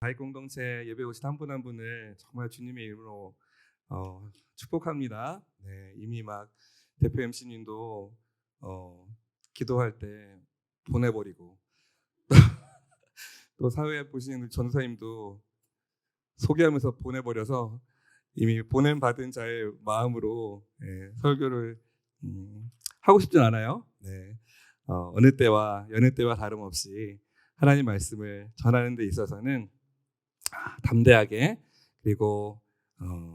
다윗 공동체 예배 오신 한 분 한 분을 정말 주님의 이름으로 축복합니다. 네, 이미 막 대표 MC님도 기도할 때 보내버리고 또 사회에 보시는 전사님도 소개하면서 보내버려서 이미 보냄 받은 자의 마음으로 설교를 하고 싶진 않아요. 네, 어느 때와 여느 때와 다름없이 하나님 말씀을 전하는 데 있어서는 담대하게 그리고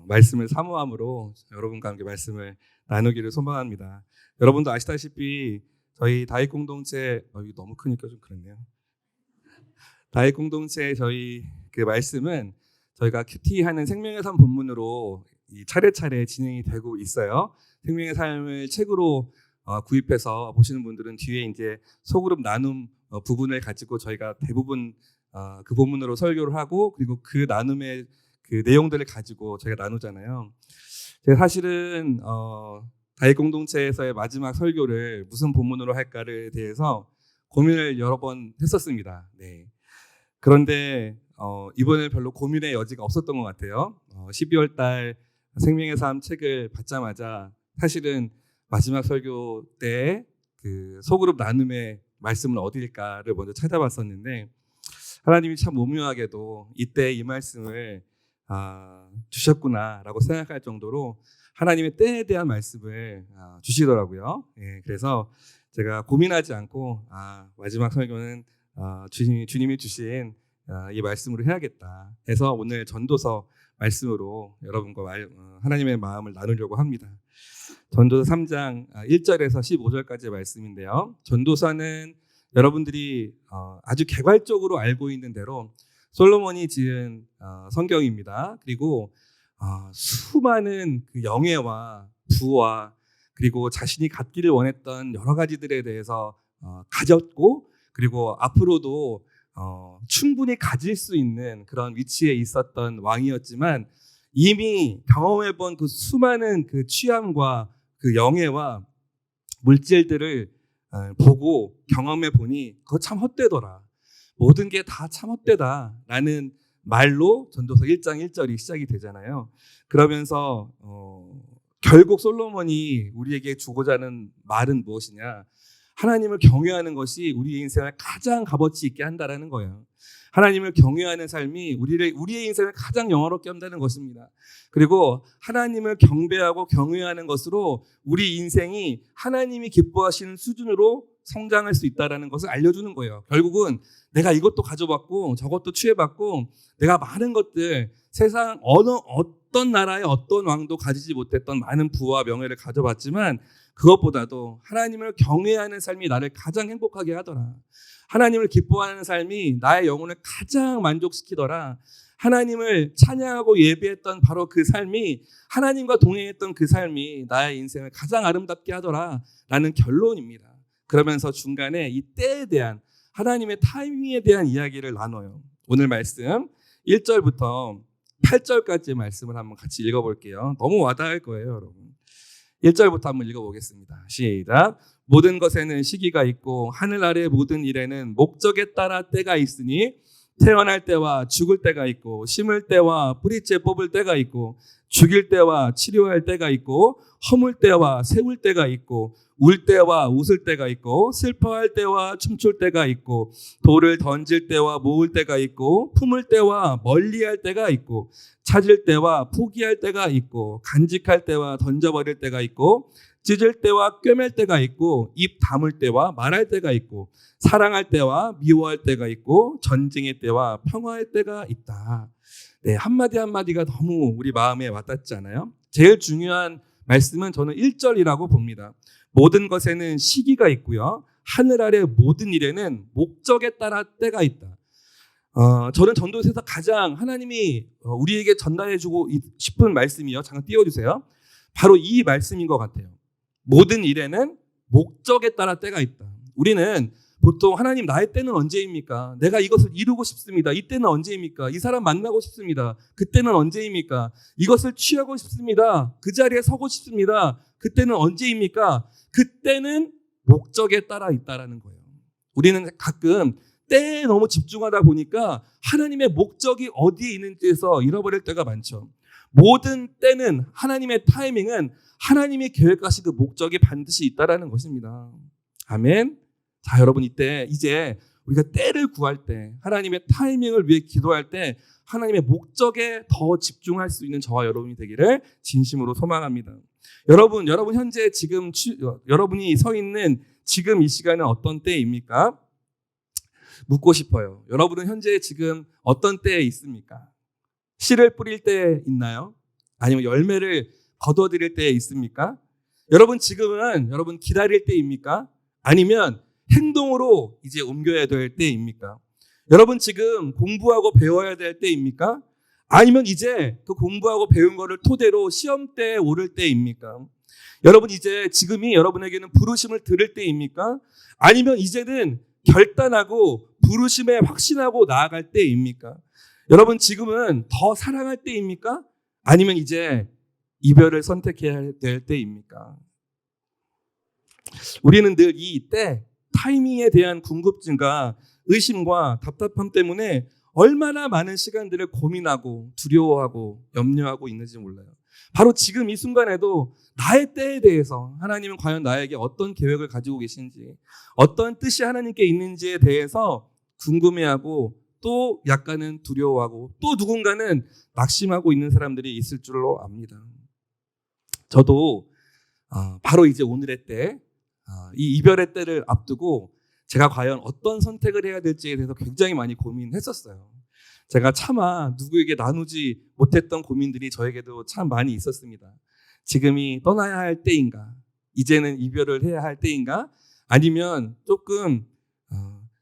말씀을 사모함으로 여러분과 함께 말씀을 나누기를 소망합니다. 여러분도 아시다시피 저희 다윗 공동체 이거 너무 크니까 좀 그렇네요. 다윗 공동체 저희 그 말씀은 저희가 큐티하는 생명의 삶 본문으로 차례차례 진행이 되고 있어요. 생명의 삶을 책으로 구입해서 보시는 분들은 뒤에 이제 소그룹 나눔 부분을 가지고 저희가 대부분 그 본문으로 설교를 하고 그리고 그 나눔의 그 내용들을 가지고 저희가 나누잖아요. 제가 사실은 다윗 공동체에서의 마지막 설교를 무슨 본문으로 할까에 대해서 고민을 여러 번 했었습니다. 네. 그런데 이번에 별로 고민의 여지가 없었던 것 같아요. 12월 달 생명의 삶 책을 받자마자 사실은 마지막 설교 때 그 소그룹 나눔의 말씀은 어디일까를 먼저 찾아봤었는데 하나님이 참 오묘하게도 이때 이 말씀을 주셨구나라고 생각할 정도로 하나님의 때에 대한 말씀을 주시더라고요. 예, 그래서 제가 고민하지 않고 마지막 설교는 주님이 주신 이 말씀으로 해야겠다 해서 오늘 전도서 말씀으로 여러분과 하나님의 마음을 나누려고 합니다. 전도서 3장 1절에서 15절까지의 말씀인데요. 전도서는 여러분들이 아주 개괄적으로 알고 있는 대로 솔로몬이 지은 성경입니다. 그리고 수많은 그 영예와 부와 그리고 자신이 갖기를 원했던 여러 가지들에 대해서 가졌고 그리고 앞으로도 충분히 가질 수 있는 그런 위치에 있었던 왕이었지만 이미 경험해본 그 수많은 그 취함과 그 영예와 물질들을 보고 경험해 보니 그거 참 헛되더라. 모든 게 다 참 헛되다라는 말로 전도서 1장 1절이 시작이 되잖아요. 그러면서 결국 솔로몬이 우리에게 주고자 하는 말은 무엇이냐? 하나님을 경외하는 것이 우리의 인생을 가장 값어치 있게 한다라는 거예요. 하나님을 경외하는 삶이 우리의 인생을 가장 영화롭게 한다는 것입니다. 그리고 하나님을 경배하고 경외하는 것으로 우리 인생이 하나님이 기뻐하시는 수준으로 성장할 수 있다는 것을 알려주는 거예요. 결국은 내가 이것도 가져봤고 저것도 취해봤고 내가 많은 것들 세상 어떤 나라의 어떤 왕도 가지지 못했던 많은 부와 명예를 가져봤지만 그것보다도 하나님을 경외하는 삶이 나를 가장 행복하게 하더라. 하나님을 기뻐하는 삶이 나의 영혼을 가장 만족시키더라. 하나님을 찬양하고 예배했던 바로 그 삶이 하나님과 동행했던 그 삶이 나의 인생을 가장 아름답게 하더라 라는 결론입니다. 그러면서 중간에 이 때에 대한 하나님의 타이밍에 대한 이야기를 나눠요. 오늘 말씀 1절부터 8절까지의 말씀을 한번 같이 읽어볼게요. 너무 와닿을 거예요, 여러분. 1절부터 한번 읽어보겠습니다. 시작. 모든 것에는 시기가 있고 하늘 아래 모든 일에는 목적에 따라 때가 있으니 태어날 때와 죽을 때가 있고 심을 때와 뿌리째 뽑을 때가 있고 죽일 때와 치료할 때가 있고 허물 때와 세울 때가 있고 울 때와 웃을 때가 있고 슬퍼할 때와 춤출 때가 있고 돌을 던질 때와 모을 때가 있고 품을 때와 멀리할 때가 있고 찾을 때와 포기할 때가 있고 간직할 때와 던져버릴 때가 있고 찢을 때와 꿰맬 때가 있고 입 다물 때와 말할 때가 있고 사랑할 때와 미워할 때가 있고 전쟁의 때와 평화의 때가 있다. 네, 한마디 한마디가 너무 우리 마음에 와닿지 않아요? 제일 중요한 말씀은 저는 1절이라고 봅니다. 모든 것에는 시기가 있고요. 하늘 아래 모든 일에는 목적에 따라 때가 있다. 저는 전도서에서 가장 하나님이 우리에게 전달해주고 싶은 말씀이요. 잠깐 띄워주세요. 바로 이 말씀인 것 같아요. 모든 일에는 목적에 따라 때가 있다. 우리는 보통 하나님 나의 때는 언제입니까? 내가 이것을 이루고 싶습니다. 이때는 언제입니까? 이 사람 만나고 싶습니다. 그때는 언제입니까? 이것을 취하고 싶습니다. 그 자리에 서고 싶습니다. 그때는 언제입니까? 그때는 목적에 따라 있다라는 거예요. 우리는 가끔 때에 너무 집중하다 보니까 하나님의 목적이 어디에 있는지에서 잃어버릴 때가 많죠. 모든 때는 하나님의 타이밍은 하나님이 계획하신 그 목적이 반드시 있다라는 것입니다. 아멘. 자, 여러분 이때 이제 우리가 때를 구할 때 하나님의 타이밍을 위해 기도할 때 하나님의 목적에 더 집중할 수 있는 저와 여러분이 되기를 진심으로 소망합니다. 여러분 현재 지금 여러분이 서 있는 지금 이 시간은 어떤 때입니까? 묻고 싶어요. 여러분은 현재 지금 어떤 때에 있습니까? 씨를 뿌릴 때에 있나요? 아니면 열매를 거둬들일 때에 있습니까? 여러분 지금은 여러분 기다릴 때입니까? 아니면 행동으로 이제 옮겨야 될 때입니까? 여러분 지금 공부하고 배워야 될 때입니까? 아니면 이제 그 공부하고 배운 거를 토대로 시험대에 오를 때입니까? 여러분 이제 지금이 여러분에게는 부르심을 들을 때입니까? 아니면 이제는 결단하고 부르심에 확신하고 나아갈 때입니까? 여러분 지금은 더 사랑할 때입니까? 아니면 이제 이별을 선택해야 될 때입니까? 우리는 늘 이 때, 타이밍에 대한 궁금증과 의심과 답답함 때문에 얼마나 많은 시간들을 고민하고 두려워하고 염려하고 있는지 몰라요. 바로 지금 이 순간에도 나의 때에 대해서 하나님은 과연 나에게 어떤 계획을 가지고 계신지, 어떤 뜻이 하나님께 있는지에 대해서 궁금해하고 또 약간은 두려워하고 또 누군가는 낙심하고 있는 사람들이 있을 줄로 압니다. 저도 바로 이제 오늘의 때, 이 이별의 때를 앞두고 제가 과연 어떤 선택을 해야 될지에 대해서 굉장히 많이 고민했었어요. 제가 차마 누구에게 나누지 못했던 고민들이 저에게도 참 많이 있었습니다. 지금이 떠나야 할 때인가? 이제는 이별을 해야 할 때인가? 아니면 조금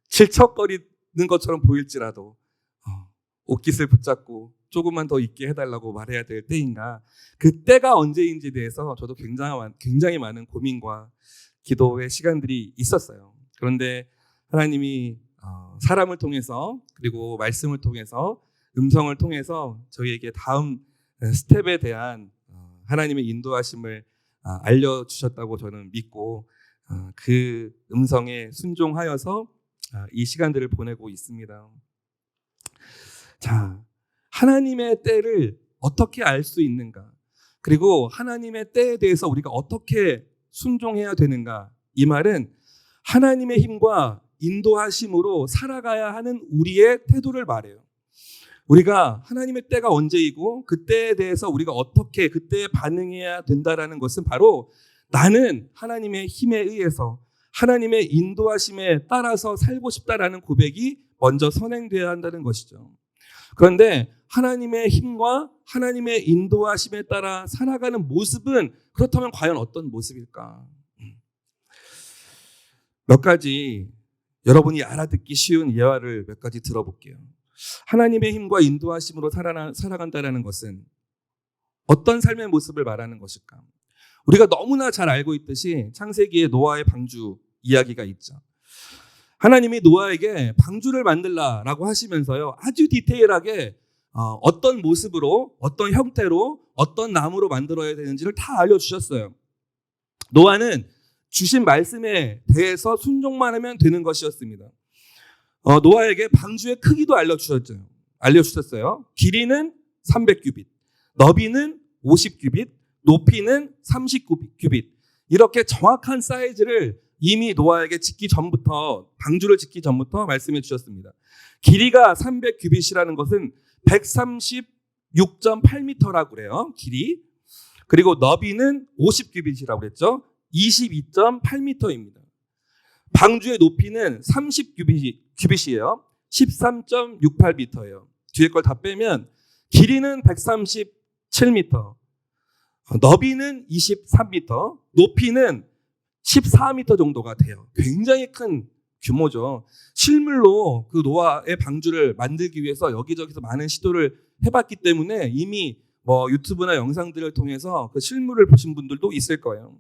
질척거리는 것처럼 보일지라도 옷깃을 붙잡고 조금만 더 있게 해달라고 말해야 될 때인가? 그 때가 언제인지에 대해서 저도 굉장히 많은 고민과 기도의 시간들이 있었어요. 그런데 하나님이 사람을 통해서 그리고 말씀을 통해서 음성을 통해서 저희에게 다음 스텝에 대한 하나님의 인도하심을 알려주셨다고 저는 믿고 그 음성에 순종하여서 이 시간들을 보내고 있습니다. 자, 하나님의 때를 어떻게 알 수 있는가? 그리고 하나님의 때에 대해서 우리가 어떻게 순종해야 되는가? 이 말은 하나님의 힘과 인도하심으로 살아가야 하는 우리의 태도를 말해요. 우리가 하나님의 때가 언제이고 그 때에 대해서 우리가 어떻게 그때에 반응해야 된다라는 것은 바로 나는 하나님의 힘에 의해서 하나님의 인도하심에 따라서 살고 싶다라는 고백이 먼저 선행되어야 한다는 것이죠. 그런데 하나님의 힘과 하나님의 인도하심에 따라 살아가는 모습은 그렇다면 과연 어떤 모습일까? 몇 가지 여러분이 알아듣기 쉬운 예화를 몇 가지 들어볼게요. 하나님의 힘과 인도하심으로 살아간다는 것은 어떤 삶의 모습을 말하는 것일까? 우리가 너무나 잘 알고 있듯이 창세기에 노아의 방주 이야기가 있죠. 하나님이 노아에게 방주를 만들라라고 하시면서요, 아주 디테일하게 어떤 모습으로, 어떤 형태로, 어떤 나무로 만들어야 되는지를 다 알려주셨어요. 노아는 주신 말씀에 대해서 순종만 하면 되는 것이었습니다. 노아에게 방주의 크기도 알려주셨어요. 길이는 300규빗, 너비는 50규빗, 높이는 30규빗. 이렇게 정확한 사이즈를 이미 노아에게 방주를 짓기 전부터 말씀해 주셨습니다. 길이가 300규빗이라는 것은 136.8m라고 그래요. 길이. 그리고 너비는 50규빗이라고 그랬죠. 22.8m입니다. 방주의 높이는 30규빗이에요. 13.68m예요. 뒤에 걸 다 빼면 길이는 137m, 너비는 23m, 높이는 14m 정도가 돼요. 굉장히 큰 규모죠. 실물로 그 노아의 방주를 만들기 위해서 여기저기서 많은 시도를 해봤기 때문에 이미 유튜브나 영상들을 통해서 그 실물을 보신 분들도 있을 거예요.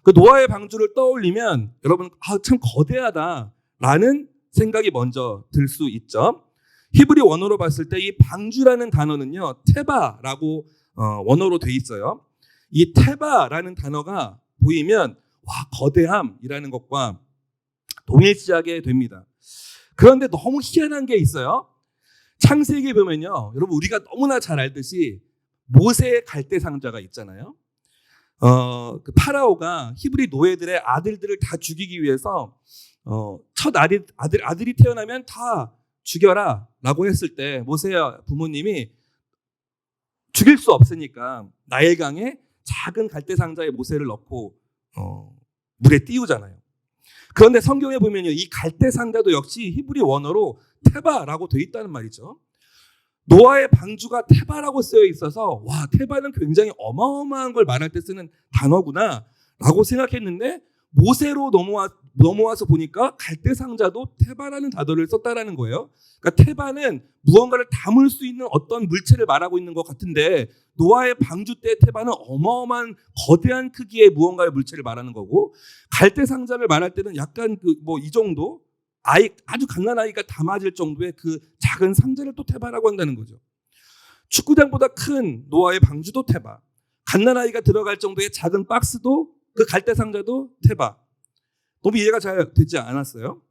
그 노아의 방주를 떠올리면 여러분 참 거대하다라는 생각이 먼저 들 수 있죠. 히브리 원어로 봤을 때 이 방주라는 단어는요, 테바라고 원어로 돼 있어요. 이 테바라는 단어가 보이면 거대함이라는 것과 동일시하게 됩니다. 그런데 너무 희한한 게 있어요. 창세기에 보면요, 여러분 우리가 너무나 잘 알듯이 모세의 갈대 상자가 있잖아요. 그 파라오가 히브리 노예들의 아들들을 다 죽이기 위해서 첫 아들이 태어나면 다 죽여라라고 했을 때 모세의 부모님이 죽일 수 없으니까 나일강에 작은 갈대 상자에 모세를 넣고 물에 띄우잖아요. 그런데 성경에 보면요, 이 갈대 상자도 역시 히브리 원어로 테바라고 되어 있다는 말이죠. 노아의 방주가 테바라고 쓰여 있어서 와, 테바는 굉장히 어마어마한 걸 말할 때 쓰는 단어구나 라고 생각했는데 모세로 넘어와서 보니까 갈대 상자도 테바라는 단어를 썼다라는 거예요. 그러니까 테바는 무언가를 담을 수 있는 어떤 물체를 말하고 있는 것 같은데 노아의 방주 때 테바는 어마어마한 거대한 크기의 무언가의 물체를 말하는 거고, 갈대 상자를 말할 때는 약간 이 정도 아주 갓난 아이가 담아질 정도의 그 작은 상자를 또 테바라고 한다는 거죠. 축구장보다 큰 노아의 방주도 테바, 갓난 아이가 들어갈 정도의 작은 박스도 그 갈대 상자도 테바. 너무 이해가 잘 되지 않았어요?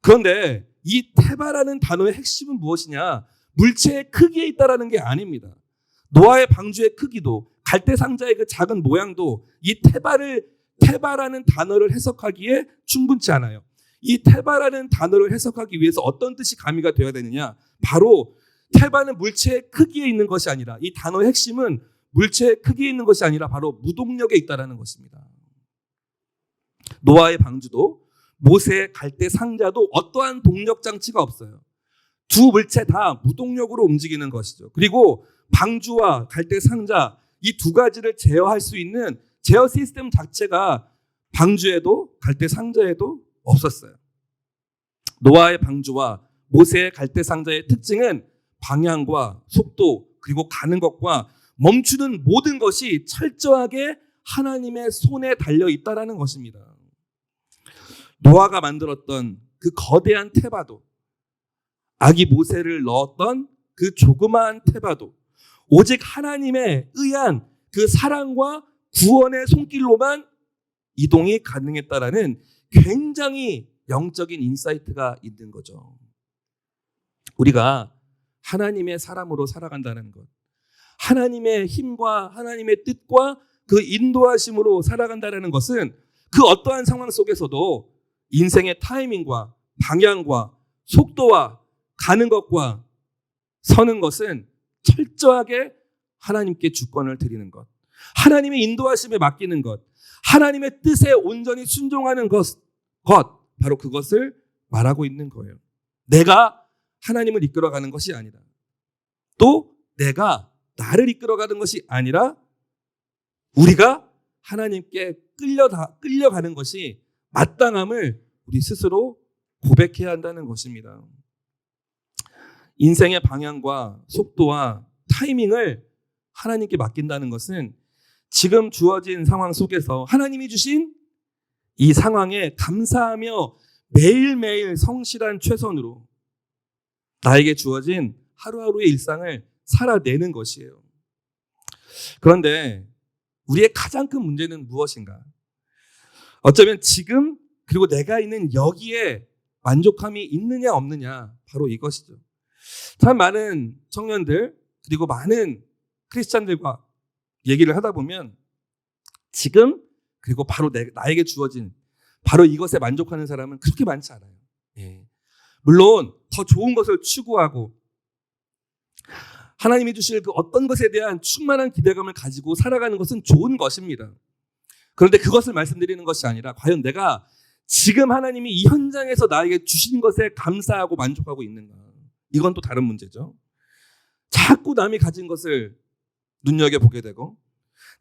그런데 이 테바라는 단어의 핵심은 무엇이냐? 물체의 크기에 있다라는 게 아닙니다. 노아의 방주의 크기도 갈대 상자의 그 작은 모양도 이 테바라는 단어를 해석하기에 충분치 않아요. 이 테바라는 단어를 해석하기 위해서 어떤 뜻이 가미가 되어야 되느냐? 바로 테바는 물체의 크기에 있는 것이 아니라, 이 단어의 핵심은 물체의 크기에 있는 것이 아니라 바로 무동력에 있다라는 것입니다. 노아의 방주도 모세의 갈대 상자도 어떠한 동력 장치가 없어요. 두 물체 다 무동력으로 움직이는 것이죠. 그리고 방주와 갈대 상자, 이 두 가지를 제어할 수 있는 제어 시스템 자체가 방주에도 갈대 상자에도 없었어요. 노아의 방주와 모세의 갈대 상자의 특징은 방향과 속도, 그리고 가는 것과 멈추는 모든 것이 철저하게 하나님의 손에 달려 있다라는 것입니다. 노아가 만들었던 그 거대한 테바도, 아기 모세를 넣었던 그 조그마한 테바도 오직 하나님의 의한 그 사랑과 구원의 손길로만 이동이 가능했다라는 굉장히 영적인 인사이트가 있는 거죠. 우리가 하나님의 사람으로 살아간다는 것, 하나님의 힘과 하나님의 뜻과 그 인도하심으로 살아간다는 것은 그 어떠한 상황 속에서도 인생의 타이밍과 방향과 속도와 가는 것과 서는 것은 철저하게 하나님께 주권을 드리는 것, 하나님의 인도하심에 맡기는 것, 하나님의 뜻에 온전히 순종하는 것, 바로 그것을 말하고 있는 거예요. 내가 하나님을 이끌어가는 것이 아니라, 또 내가 나를 이끌어가는 것이 아니라 우리가 하나님께 끌려가는 것이 마땅함을 우리 스스로 고백해야 한다는 것입니다. 인생의 방향과 속도와 타이밍을 하나님께 맡긴다는 것은 지금 주어진 상황 속에서 하나님이 주신 이 상황에 감사하며 매일매일 성실한 최선으로 나에게 주어진 하루하루의 일상을 살아내는 것이에요. 그런데 우리의 가장 큰 문제는 무엇인가? 어쩌면 지금 그리고 내가 있는 여기에 만족함이 있느냐 없느냐, 바로 이것이죠. 참 많은 청년들 그리고 많은 크리스찬들과 얘기를 하다 보면 지금 그리고 바로 나에게 주어진 바로 이것에 만족하는 사람은 그렇게 많지 않아요. 물론 더 좋은 것을 추구하고 하나님이 주실 그 어떤 것에 대한 충만한 기대감을 가지고 살아가는 것은 좋은 것입니다. 그런데 그것을 말씀드리는 것이 아니라 과연 내가 지금 하나님이 이 현장에서 나에게 주신 것에 감사하고 만족하고 있는가, 이건 또 다른 문제죠. 자꾸 남이 가진 것을 눈여겨보게 되고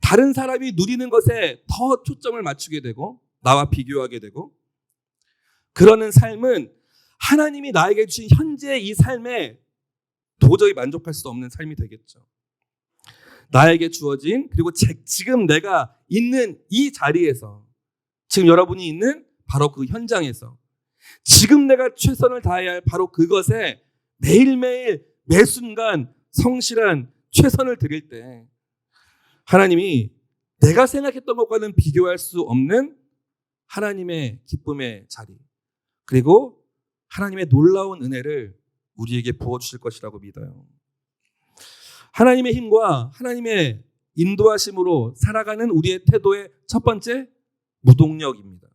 다른 사람이 누리는 것에 더 초점을 맞추게 되고 나와 비교하게 되고, 그러는 삶은 하나님이 나에게 주신 현재의 이 삶에 도저히 만족할 수 없는 삶이 되겠죠. 나에게 주어진, 그리고 지금 내가 있는 이 자리에서, 지금 여러분이 있는 바로 그 현장에서 지금 내가 최선을 다해야 할 바로 그것에 매일매일 매 순간 성실한 최선을 드릴 때 하나님이 내가 생각했던 것과는 비교할 수 없는 하나님의 기쁨의 자리, 그리고 하나님의 놀라운 은혜를 우리에게 부어주실 것이라고 믿어요. 하나님의 힘과 하나님의 인도하심으로 살아가는 우리의 태도의 첫 번째, 무동력입니다.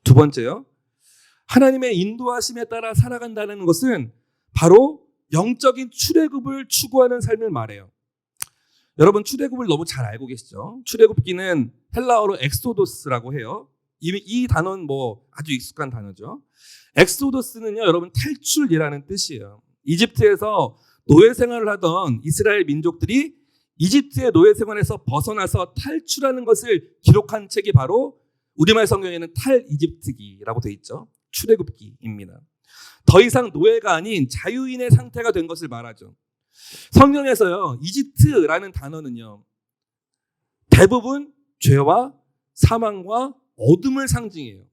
두 번째요, 하나님의 인도하심에 따라 살아간다는 것은 바로 영적인 출애굽을 추구하는 삶을 말해요. 여러분, 출애굽을 너무 잘 알고 계시죠? 출애굽기는 헬라어로 엑소도스라고 해요. 이미 이 단어는 아주 익숙한 단어죠. 엑소도스는요, 여러분, 탈출이라는 뜻이에요. 이집트에서 노예 생활을 하던 이스라엘 민족들이 이집트의 노예 생활에서 벗어나서 탈출하는 것을 기록한 책이 바로 우리말 성경에는 탈이집트기라고 되어 있죠. 출애굽기입니다. 더 이상 노예가 아닌 자유인의 상태가 된 것을 말하죠. 성경에서요, 이집트라는 단어는요, 대부분 죄와 사망과 어둠을 상징해요.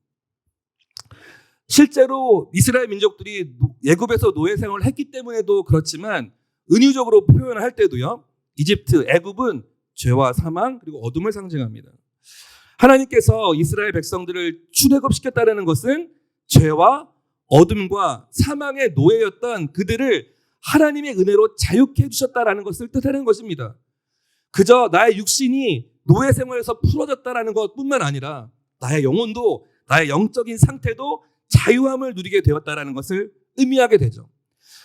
실제로 이스라엘 민족들이 애굽에서 노예 생활을 했기 때문에도 그렇지만 은유적으로 표현을 할 때도요, 이집트, 애굽은 죄와 사망 그리고 어둠을 상징합니다. 하나님께서 이스라엘 백성들을 출애굽시켰다는 것은 죄와 어둠과 사망의 노예였던 그들을 하나님의 은혜로 자유케 해주셨다는 것을 뜻하는 것입니다. 그저 나의 육신이 노예 생활에서 풀어졌다는 것뿐만 아니라 나의 영혼도, 나의 영적인 상태도 자유함을 누리게 되었다는 것을 의미하게 되죠.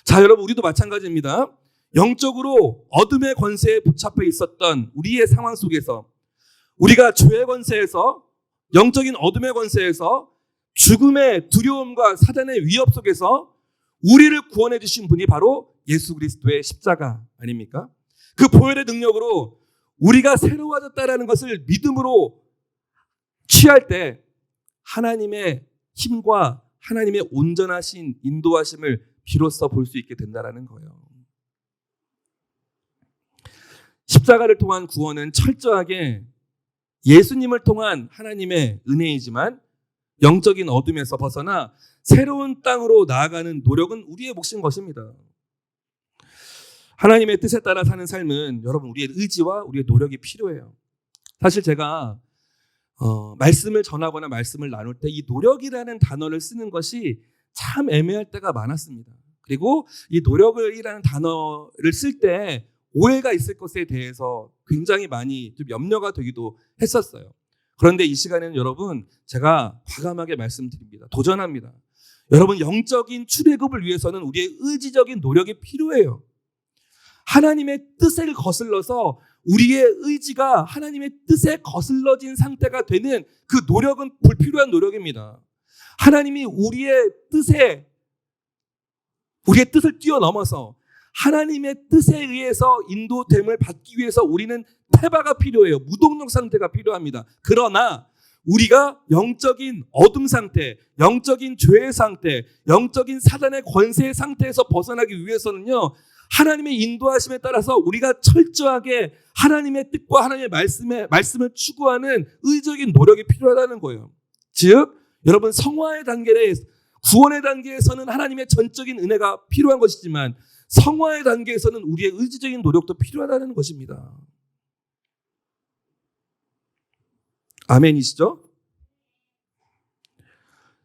자, 여러분, 우리도 마찬가지입니다. 영적으로 어둠의 권세에 붙잡혀 있었던 우리의 상황 속에서, 우리가 죄의 권세에서, 영적인 어둠의 권세에서, 죽음의 두려움과 사단의 위협 속에서 우리를 구원해 주신 분이 바로 예수 그리스도의 십자가 아닙니까? 그 보혈의 능력으로 우리가 새로워졌다는 것을 믿음으로 취할 때 하나님의 힘과 하나님의 온전하신 인도하심을 비로소 볼 수 있게 된다는 거예요. 십자가를 통한 구원은 철저하게 예수님을 통한 하나님의 은혜이지만 영적인 어둠에서 벗어나 새로운 땅으로 나아가는 노력은 우리의 몫인 것입니다. 하나님의 뜻에 따라 사는 삶은 여러분, 우리의 의지와 우리의 노력이 필요해요. 사실 제가 말씀을 전하거나 말씀을 나눌 때 이 노력이라는 단어를 쓰는 것이 참 애매할 때가 많았습니다. 그리고 이 노력이라는 단어를 쓸 때 오해가 있을 것에 대해서 굉장히 많이 좀 염려가 되기도 했었어요. 그런데 이 시간에는 여러분, 제가 과감하게 말씀드립니다. 도전합니다. 여러분, 영적인 출애굽을 위해서는 우리의 의지적인 노력이 필요해요. 하나님의 뜻을 거슬러서 우리의 의지가 하나님의 뜻에 거슬러진 상태가 되는 그 노력은 불필요한 노력입니다. 하나님이 우리의 뜻을 뛰어넘어서 하나님의 뜻에 의해서 인도됨을 받기 위해서 우리는 태바가 필요해요. 무동력 상태가 필요합니다. 그러나 우리가 영적인 어둠 상태, 영적인 죄의 상태, 영적인 사단의 권세의 상태에서 벗어나기 위해서는요, 하나님의 인도하심에 따라서 우리가 철저하게 하나님의 뜻과 하나님의 말씀을 추구하는 의적인 노력이 필요하다는 거예요. 즉, 여러분, 성화의 단계에, 구원의 단계에서는 하나님의 전적인 은혜가 필요한 것이지만 성화의 단계에서는 우리의 의지적인 노력도 필요하다는 것입니다. 아멘이시죠?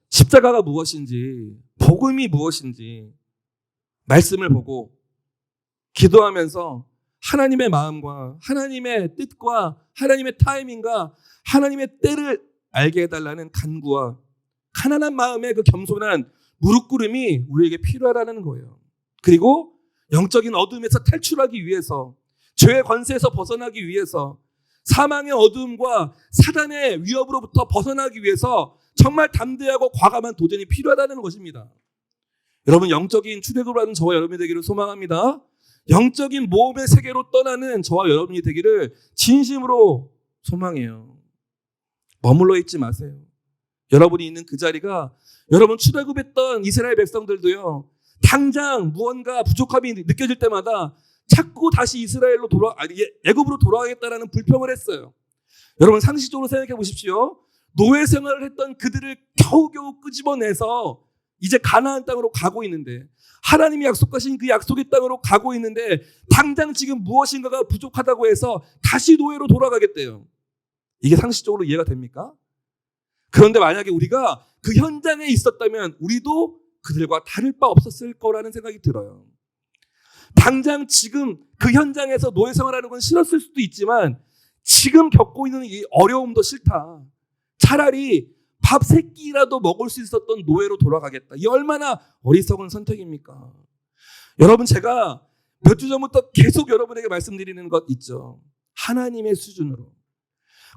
십자가가 무엇인지, 복음이 무엇인지 말씀을 보고 기도하면서 하나님의 마음과 하나님의 뜻과 하나님의 타이밍과 하나님의 때를 알게 해달라는 간구와 가난한 마음의 그 겸손한 무릎 꿇음이 우리에게 필요하다는 거예요. 그리고 영적인 어둠에서 탈출하기 위해서, 죄의 권세에서 벗어나기 위해서, 사망의 어둠과 사단의 위협으로부터 벗어나기 위해서 정말 담대하고 과감한 도전이 필요하다는 것입니다. 여러분, 영적인 출애굽을 하는 저와 여러분이 되기를 소망합니다. 영적인 모험의 세계로 떠나는 저와 여러분이 되기를 진심으로 소망해요. 머물러 있지 마세요. 여러분이 있는 그 자리가, 여러분 출애굽했던 이스라엘 백성들도요, 당장 무언가 부족함이 느껴질 때마다 자꾸 다시 애굽으로 돌아가겠다라는 불평을 했어요. 여러분, 상식적으로 생각해 보십시오. 노예 생활을 했던 그들을 겨우겨우 끄집어내서 이제 가나안 땅으로 가고 있는데, 하나님이 약속하신 그 약속의 땅으로 가고 있는데 당장 지금 무엇인가가 부족하다고 해서 다시 노예로 돌아가겠대요. 이게 상식적으로 이해가 됩니까? 그런데 만약에 우리가 그 현장에 있었다면 우리도 그들과 다를 바 없었을 거라는 생각이 들어요. 당장 지금 그 현장에서 노예 생활하는 건 싫었을 수도 있지만 지금 겪고 있는 이 어려움도 싫다. 차라리 밥 세 끼라도 먹을 수 있었던 노예로 돌아가겠다. 이 얼마나 어리석은 선택입니까? 여러분, 제가 몇 주 전부터 계속 여러분에게 말씀드리는 것 있죠. 하나님의 수준으로.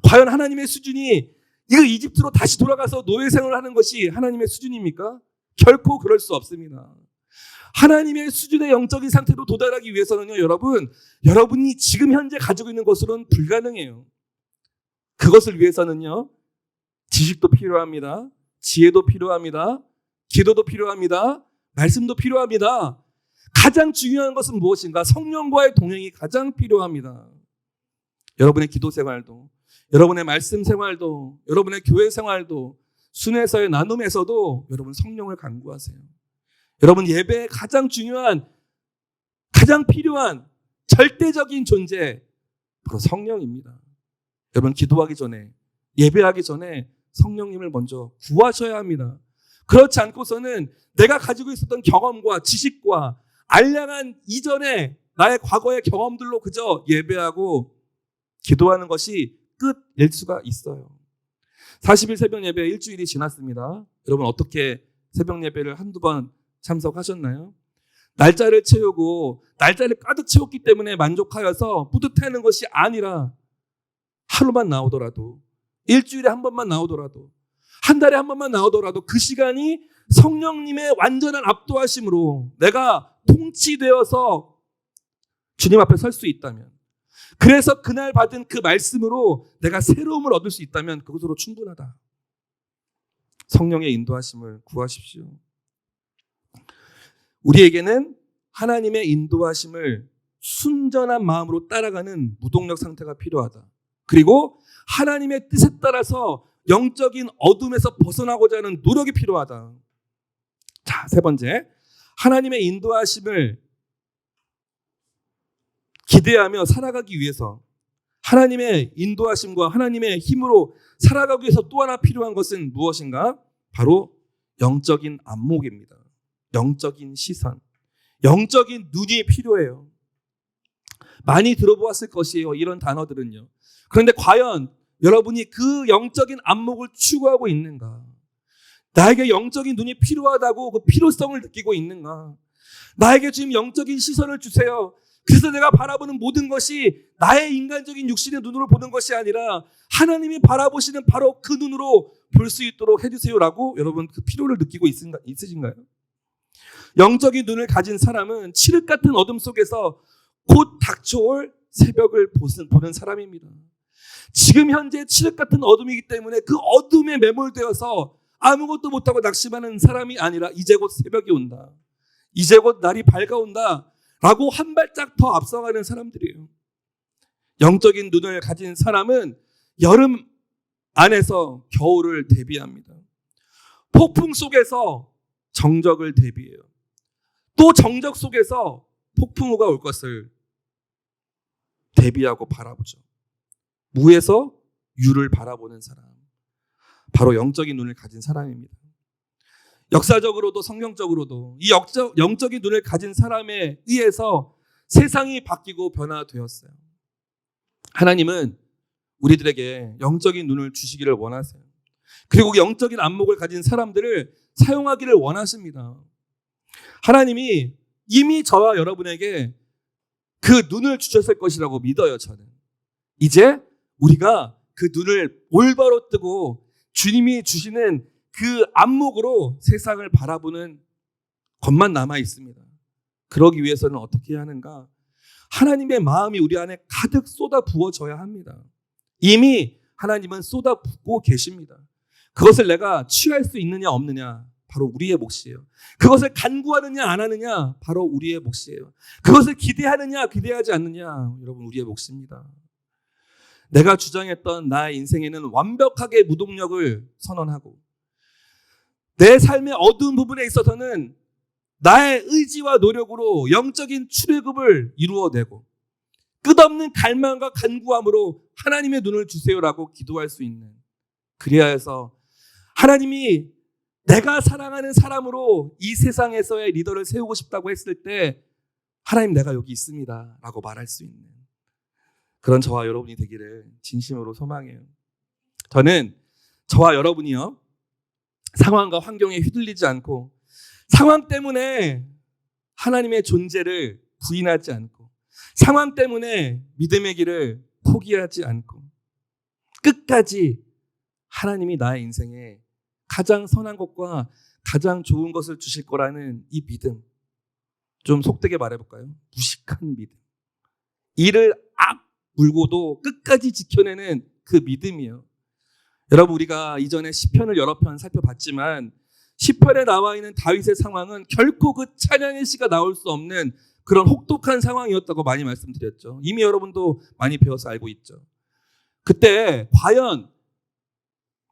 과연 하나님의 수준이 이거 이집트로 다시 돌아가서 노예 생활을 하는 것이 하나님의 수준입니까? 결코 그럴 수 없습니다. 하나님의 수준의 영적인 상태로 도달하기 위해서는요, 여러분이 지금 현재 가지고 있는 것으로는 불가능해요. 그것을 위해서는요, 지식도 필요합니다. 지혜도 필요합니다. 기도도 필요합니다. 말씀도 필요합니다. 가장 중요한 것은 무엇인가? 성령과의 동행이 가장 필요합니다. 여러분의 기도 생활도, 여러분의 말씀 생활도, 여러분의 교회 생활도, 순회서의 나눔에서도 여러분 성령을 간구하세요. 여러분, 예배의 가장 중요한, 가장 필요한 절대적인 존재 바로 성령입니다. 여러분, 기도하기 전에, 예배하기 전에 성령님을 먼저 구하셔야 합니다. 그렇지 않고서는 내가 가지고 있었던 경험과 지식과 알량한 이전에 나의 과거의 경험들로 그저 예배하고 기도하는 것이 끝일 수가 있어요. 40일 새벽 예배 일주일이 지났습니다. 여러분, 어떻게 새벽 예배를 한두 번 참석하셨나요? 날짜를 채우고 날짜를 가득 채웠기 때문에 만족하여서 뿌듯해하는 것이 아니라 하루만 나오더라도, 일주일에 한 번만 나오더라도, 한 달에 한 번만 나오더라도 그 시간이 성령님의 완전한 압도하심으로 내가 통치되어서 주님 앞에 설 수 있다면, 그래서 그날 받은 그 말씀으로 내가 새로움을 얻을 수 있다면 그것으로 충분하다. 성령의 인도하심을 구하십시오. 우리에게는 하나님의 인도하심을 순전한 마음으로 따라가는 무동력 상태가 필요하다. 그리고 하나님의 뜻에 따라서 영적인 어둠에서 벗어나고자 하는 노력이 필요하다. 자, 세 번째, 하나님의 인도하심을 기대하며 살아가기 위해서, 하나님의 인도하심과 하나님의 힘으로 살아가기 위해서 또 하나 필요한 것은 무엇인가? 바로 영적인 안목입니다. 영적인 시선, 영적인 눈이 필요해요. 많이 들어보았을 것이에요, 이런 단어들은요. 그런데 과연 여러분이 그 영적인 안목을 추구하고 있는가? 나에게 영적인 눈이 필요하다고 그 필요성을 느끼고 있는가? 나에게 지금 영적인 시선을 주세요. 그래서 내가 바라보는 모든 것이 나의 인간적인 육신의 눈으로 보는 것이 아니라 하나님이 바라보시는 바로 그 눈으로 볼 수 있도록 해주세요라고 여러분 그 필요를 느끼고 있으신가요? 영적인 눈을 가진 사람은 칠흑 같은 어둠 속에서 곧 닥쳐올 새벽을 보는 사람입니다. 지금 현재 칠흑 같은 어둠이기 때문에 그 어둠에 매몰되어서 아무것도 못하고 낙심하는 사람이 아니라 이제 곧 새벽이 온다, 이제 곧 날이 밝아온다 라고 한 발짝 더 앞서가는 사람들이에요. 영적인 눈을 가진 사람은 여름 안에서 겨울을 대비합니다. 폭풍 속에서 정적을 대비해요. 또 정적 속에서 폭풍우가 올 것을 대비하고 바라보죠. 무에서 유를 바라보는 사람, 바로 영적인 눈을 가진 사람입니다. 역사적으로도 성경적으로도 이 영적인 눈을 가진 사람에 의해서 세상이 바뀌고 변화되었어요. 하나님은 우리들에게 영적인 눈을 주시기를 원하세요. 그리고 영적인 안목을 가진 사람들을 사용하기를 원하십니다. 하나님이 이미 저와 여러분에게 그 눈을 주셨을 것이라고 믿어요, 저는. 이제 우리가 그 눈을 올바로 뜨고 주님이 주시는 그 안목으로 세상을 바라보는 것만 남아 있습니다. 그러기 위해서는 어떻게 해야 하는가? 하나님의 마음이 우리 안에 가득 쏟아 부어져야 합니다. 이미 하나님은 쏟아 붓고 계십니다. 그것을 내가 취할 수 있느냐 없느냐 바로 우리의 몫이에요. 그것을 간구하느냐 안 하느냐 바로 우리의 몫이에요. 그것을 기대하느냐 기대하지 않느냐 여러분 우리의 몫입니다. 내가 주장했던 나의 인생에는 완벽하게 무동력을 선언하고 내 삶의 어두운 부분에 있어서는 나의 의지와 노력으로 영적인 출애굽을 이루어내고 끝없는 갈망과 간구함으로 하나님의 눈을 주세요라고 기도할 수 있는, 그리하여서 하나님이 내가 사랑하는 사람으로 이 세상에서의 리더를 세우고 싶다고 했을 때 하나님 내가 여기 있습니다 라고 말할 수 있는 그런 저와 여러분이 되기를 진심으로 소망해요. 저는 저와 여러분이요, 상황과 환경에 휘둘리지 않고 상황 때문에 하나님의 존재를 부인하지 않고 상황 때문에 믿음의 길을 포기하지 않고 끝까지 하나님이 나의 인생에 가장 선한 것과 가장 좋은 것을 주실 거라는 이 믿음, 좀 속되게 말해볼까요? 무식한 믿음. 이를 악물고도 끝까지 지켜내는 그 믿음이에요. 여러분, 우리가 이전에 시편을 여러 편 살펴봤지만 시편에 나와 있는 다윗의 상황은 결코 그 찬양의 시가 나올 수 없는 그런 혹독한 상황이었다고 많이 말씀드렸죠. 이미 여러분도 많이 배워서 알고 있죠. 그때 과연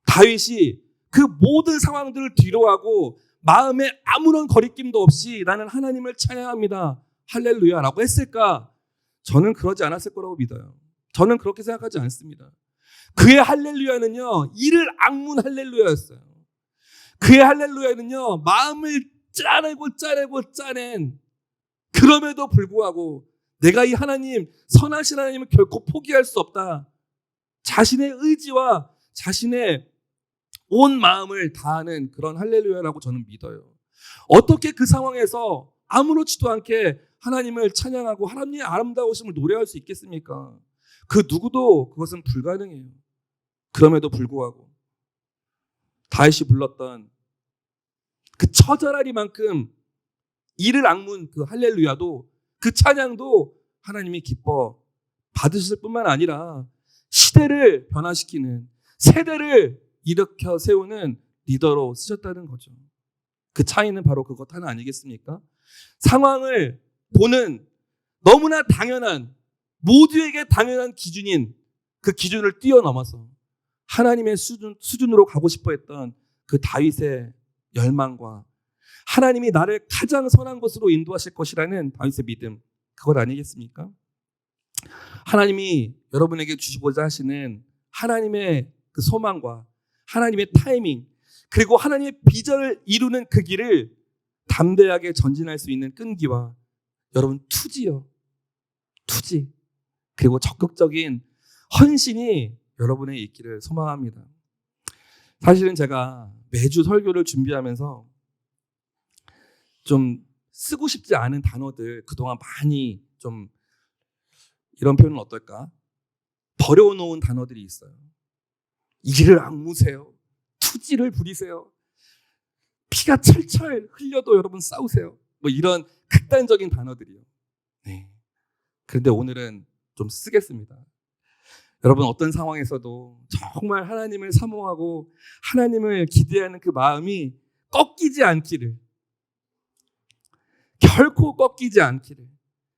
다윗이 그 모든 상황들을 뒤로하고 마음에 아무런 거리낌도 없이 나는 하나님을 찬양합니다, 할렐루야라고 했을까? 저는 그러지 않았을 거라고 믿어요. 저는 그렇게 생각하지 않습니다. 그의 할렐루야는요, 이를 악문 할렐루야였어요. 그의 할렐루야는요, 마음을 짜내고 그럼에도 불구하고 내가 이 하나님, 선하신 하나님을 결코 포기할 수 없다, 자신의 의지와 자신의 온 마음을 다하는 그런 할렐루야라고 저는 믿어요. 어떻게 그 상황에서 아무렇지도 않게 하나님을 찬양하고 하나님의 아름다우심을 노래할 수 있겠습니까? 그 누구도 그것은 불가능해요. 그럼에도 불구하고 다윗이 불렀던 그 처절하리만큼 이를 악문 그 할렐루야도, 그 찬양도 하나님이 기뻐 받으실 뿐만 아니라 시대를 변화시키는, 세대를 일으켜 세우는 리더로 쓰셨다는 거죠. 그 차이는 바로 그것 하나 아니겠습니까? 상황을 보는 너무나 당연한, 모두에게 당연한 기준인 그 기준을 뛰어넘어서 하나님의 수준으로 가고 싶어 했던 그 다윗의 열망과 하나님이 나를 가장 선한 곳으로 인도하실 것이라는 다윗의 믿음, 그것 아니겠습니까? 하나님이 여러분에게 주시고자 하시는 하나님의 그 소망과 하나님의 타이밍, 그리고 하나님의 비전을 이루는 그 길을 담대하게 전진할 수 있는 끈기와 여러분 투지요. 투지. 그리고 적극적인 헌신이 여러분의 있기를 소망합니다. 사실은 제가 매주 설교를 준비하면서 좀 쓰고 싶지 않은 단어들 그동안 많이 좀, 이런 표현은 어떨까? 버려놓은 단어들이 있어요. 이를 악무세요. 투지를 부리세요. 피가 철철 흘려도 여러분 싸우세요. 뭐 이런 극단적인 단어들이요. 네. 그런데 오늘은 좀 쓰겠습니다. 여러분, 어떤 상황에서도 정말 하나님을 사모하고 하나님을 기대하는 그 마음이 꺾이지 않기를, 결코 꺾이지 않기를,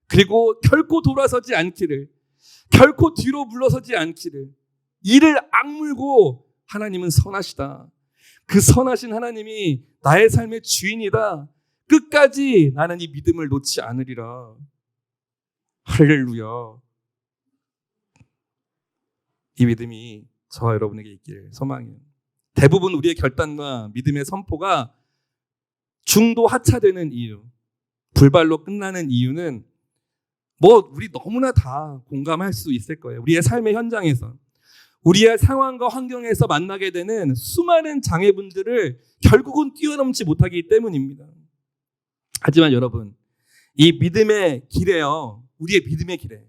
그리고 결코 돌아서지 않기를, 결코 뒤로 물러서지 않기를, 이를 악물고 하나님은 선하시다, 그 선하신 하나님이 나의 삶의 주인이다, 끝까지 나는 이 믿음을 놓지 않으리라. 할렐루야. 이 믿음이 저와 여러분에게 있기를 소망해요. 대부분 우리의 결단과 믿음의 선포가 중도 하차되는 이유, 불발로 끝나는 이유는 뭐 우리 너무나 다 공감할 수 있을 거예요. 우리의 삶의 현장에서, 우리의 상황과 환경에서 만나게 되는 수많은 장애분들을 결국은 뛰어넘지 못하기 때문입니다. 하지만 여러분, 이 믿음의 길에요, 우리의 믿음의 길에,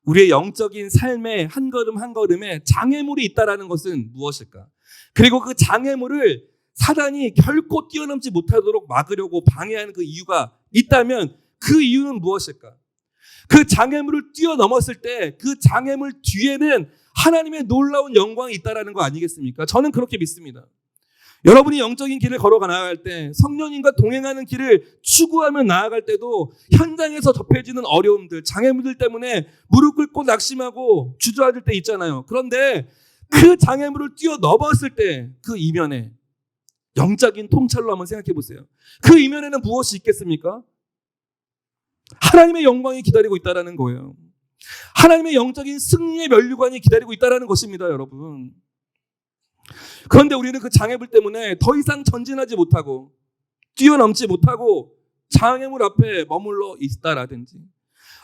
우리의 영적인 삶의 한 걸음 한 걸음에 장애물이 있다는 것은 무엇일까? 그리고 그 장애물을 사단이 결코 뛰어넘지 못하도록 막으려고 방해하는 그 이유가 있다면 그 이유는 무엇일까? 그 장애물을 뛰어넘었을 때 그 장애물 뒤에는 하나님의 놀라운 영광이 있다는 거 아니겠습니까? 저는 그렇게 믿습니다. 여러분이 영적인 길을 걸어가 나아갈 때, 성령님과 동행하는 길을 추구하며 나아갈 때도 현장에서 접해지는 어려움들, 장애물들 때문에 무릎 꿇고 낙심하고 주저앉을 때 있잖아요. 그런데 그 장애물을 뛰어넘었을 때 그 이면에, 영적인 통찰로 한번 생각해 보세요. 그 이면에는 무엇이 있겠습니까? 하나님의 영광이 기다리고 있다는 거예요. 하나님의 영적인 승리의 면류관이 기다리고 있다는 것입니다, 여러분. 그런데 우리는 그 장애물 때문에 더 이상 전진하지 못하고 뛰어넘지 못하고 장애물 앞에 머물러 있다라든지,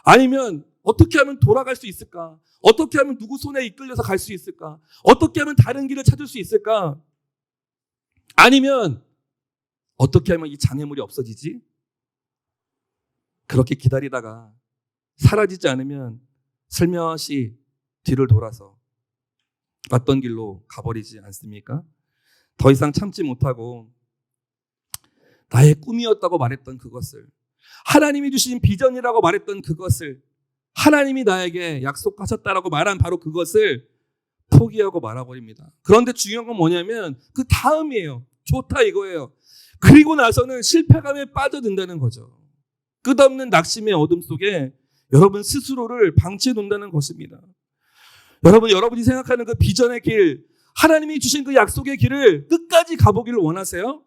아니면 어떻게 하면 돌아갈 수 있을까? 어떻게 하면 누구 손에 이끌려서 갈 수 있을까? 어떻게 하면 다른 길을 찾을 수 있을까? 아니면 어떻게 하면 이 장애물이 없어지지? 그렇게 기다리다가 사라지지 않으면 슬며시 뒤를 돌아서 왔던 길로 가버리지 않습니까? 더 이상 참지 못하고 나의 꿈이었다고 말했던 그것을, 하나님이 주신 비전이라고 말했던 그것을, 하나님이 나에게 약속하셨다라고 말한 바로 그것을 포기하고 말아버립니다. 그런데 중요한 건 뭐냐면 그 다음이에요. 좋다 이거예요. 그리고 나서는 실패감에 빠져든다는 거죠. 끝없는 낙심의 어둠 속에 여러분 스스로를 방치해 놓는다는 것입니다. 여러분이 생각하는 그 비전의 길, 하나님이 주신 그 약속의 길을 끝까지 가보기를 원하세요?